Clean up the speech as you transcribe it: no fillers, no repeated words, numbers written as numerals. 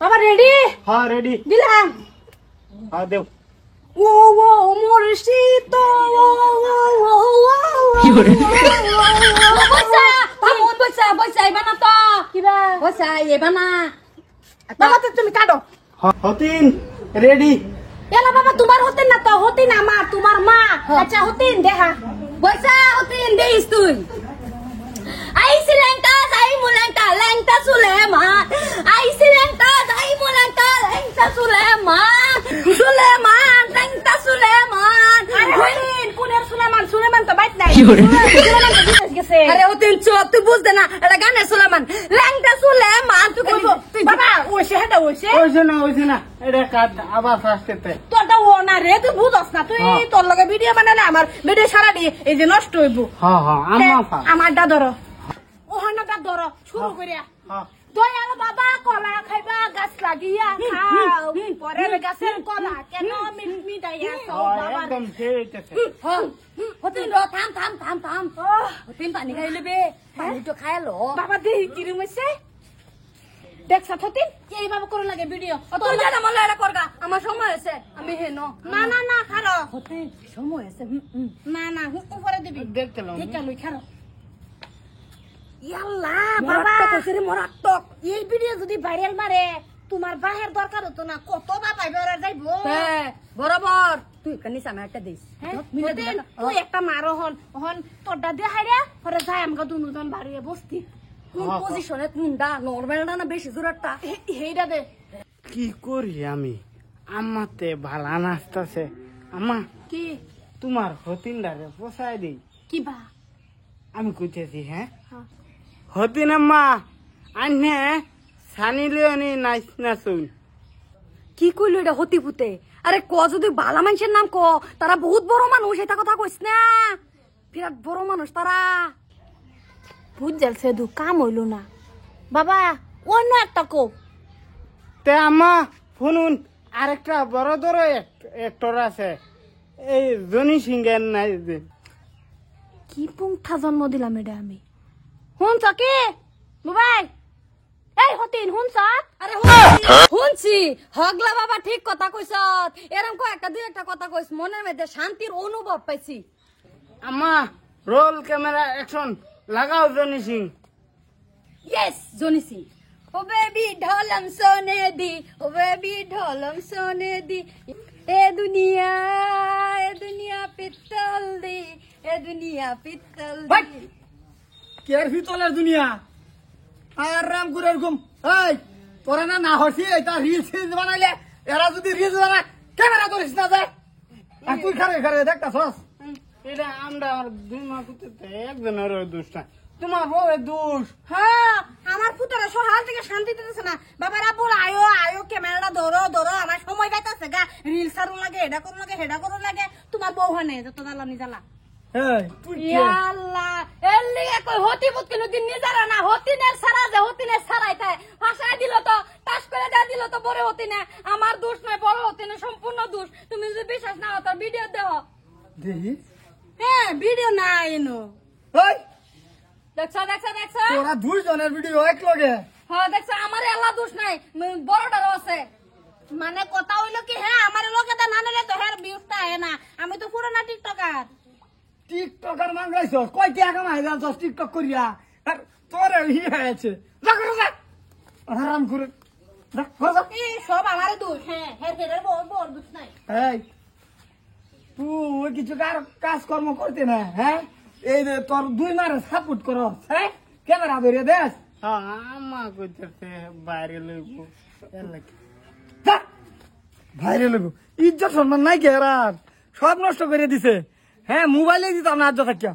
বাবা রেডি? হ্যাঁ রেডি। দিলাম। হ্যাঁ দেও। ও ও মুর্শিদ ও ও কি করে? বসা থামুন বসা বসা এবানা তো কিবা বসা এবানা বাবা তো তুমি কাটো। হতিন রেডি। এলা বাবা তোমার হতেন না তো হতিন আমার তোমার মা আচ্ছা হতিন দেখা বসা হতিন দেইস তুই আই সিলেন্টা যাই মুলেন্টা লেংটা সুলেমান আই সিলেন্টা যাই মুলেন্টা লেংটা সুলেমান সুলেমান লেংটা সুলেমান হইন কোনের সুলেমান সুলেমান তো বাইত নাই সুলেমান তো বিদেশ গেছে আরে হতিন চুপ তুই বুঝদে না এটা গানের সুলেমান লেংটা সুলেমান তুই কইবো বাবা ওইছে হেটা ওইছে ওইছে না এটা কাট আবার ফাস্টেতে তোরটা ও না রে তুই বুঝছ না তুই তোর লগে ভিডিও বানালে আমার ভিডিও সারা দি এই যে নষ্ট হইব হ্যাঁ হ্যাঁ আম্মা ফা আমারটা ধরো ওহনাটা ধরো শুরু করিয়া হ্যাঁ দয়াল বাবা কলা খাইবা গাছ লাগিয়া খাও পরের গাছের কলা কেন মিটাইয়া খাও বাবা একদম ঠিক আছে। হতিন র থাম থাম থাম থাম হতিন পানি খাই লবে পানি তো খাই লো বাবা দেহি কিরম হইছে দেখছ হতিন এই বাবা করো লাগে ভিডিও তুই জানা মনে এটা করগা আমার সময় হইছে আমি হেনো না না না খারো হতিন সময় হইছে না না উপরে দিবি দেখতে লও ঠিক লই খারো ইয়াল্লা বাবা কইরে মরাত্মক এই ভিডিও যদি ভাইরাল মারে তোমার বাহের দরকার হতো না কত বাবা বেরে যাইবো হ্যাঁ বরাবর তুই কানি সামনে একটা দিস তুই একটা মারো হন তোরটা দে হাইরা পরে যাই আমগা দুনুজন বাড়িয়ে বসতি কোন পজিশনে কোনটা নরমালটা না বেশি জোরাটা হেইডা দে কি করি আমি আম্মাতে ভালা নাচতাছে আম্মা কি তোমার হতিনডারে পোষায় দিই কি বা আমি কইতেছি হ্যাঁ হতিন আম্মা আন্নে সানি লিওনি নাচ নাচুন কি কইলো এটা হতি পুতে আরে ক যদি বালা মানুষের নাম ক তারা বহুত বড় মানুষ এটা কথা কইস না বিরাট বড় মানুষ তারা বুঝ যাচ্ছে দু কাম হইল না বাবা অন্য একটা কো তে আম্মা শুনুন আরেকটা বড় ধরো একটর আছে এই জনি সিংহের নাই যে কি পুংঠা জন্ম দিলাম এটা আমি শুনছ কি মোবাইল এই হতিন শুনছ আরে শুনছি হগলা বাবা ঠিক কথা কইছ এরকম একটা দুই একটা কথা কইস মনের মধ্যে শান্তির অনুভব পাইছি আম্মা রোল ক্যামেরা অ্যাকশন লাগাও Johnny Singh Yes, Johnny Singh. Oh baby, ढोलम सोने दी. Oh baby, ढोलम सोने दी. ए दुनिया पित्तल दी. ए दुनिया पित्तल दी. কের ভিতরের দুনিয়া আর রাম করে এরকম এই তোরা না হসি এটা রিলস বানাইলে এরা যদি রিলস বানায় ক্যামেরা ধরিস না যায় আর তুই খারে দেখতা সস এটা আমরা আর দুই মা করতে একজনের দোষ না তোমার বউয়ের দোষ হ্যাঁ আমার পুতরা সহাল থেকে শান্তি দিতেছে না বাবারা বল আয়ো ক্যামেরাটা ধরো আমার সময় যাইতাছে গা রিলস আরো লাগে এটা করো লাগে হেডা করো লাগে তোমার বউ হয় না যত জ্বালানি জ্বালা এই তুই আল্লাহ এলি কই হতি বুত কেন দিন নিজারা না হতিনের সারা যে হতিনের সারাই তাই ভাষায় দিল তো টাস করে দা দিল তো বড় হতি না আমার দোষ নয় বড় হতি না সম্পূর্ণ দোষ তুমি যদি বিশ্বাস না হতো ভিডিও দাও দেখি হ্যাঁ ভিডিও না এনো ওই দেখছো তোরা দুইজনের ভিডিও এক লগে হ্যাঁ দেখছো আমার আল্লাহ দোষ নাই বড়টারও আছে মানে কথা হইলো কি হ্যাঁ আমার লোকে দা না নিলে তো হ্যাঁ ভিউজটা আয় না আমি তো পুরোনা টিকটকার টিকটকার মাঙ্গাইছস কয় টাকা কামাই যাচ্ছস টিকটক করিয়া আর তোর ই হয়েছে আরাম করে এই সব আমার দোষ হ্যাঁ হ্যাঁ বড় দোষ নাই এই তুই কিছু কাজকর্ম করতে না হ্যাঁ এই যে তোর দুই মারে সাপোর্ট কর হ্যাঁ ক্যামেরা ধরে দেশ আম্মা কইতেছে বাইরে লইব ভাইরে লোক ইজ্জত সম্মান নাই কে সব নষ্ট করে দিছে হ্যাঁ মোবাইলে দিতাম না আজ থাকিয়া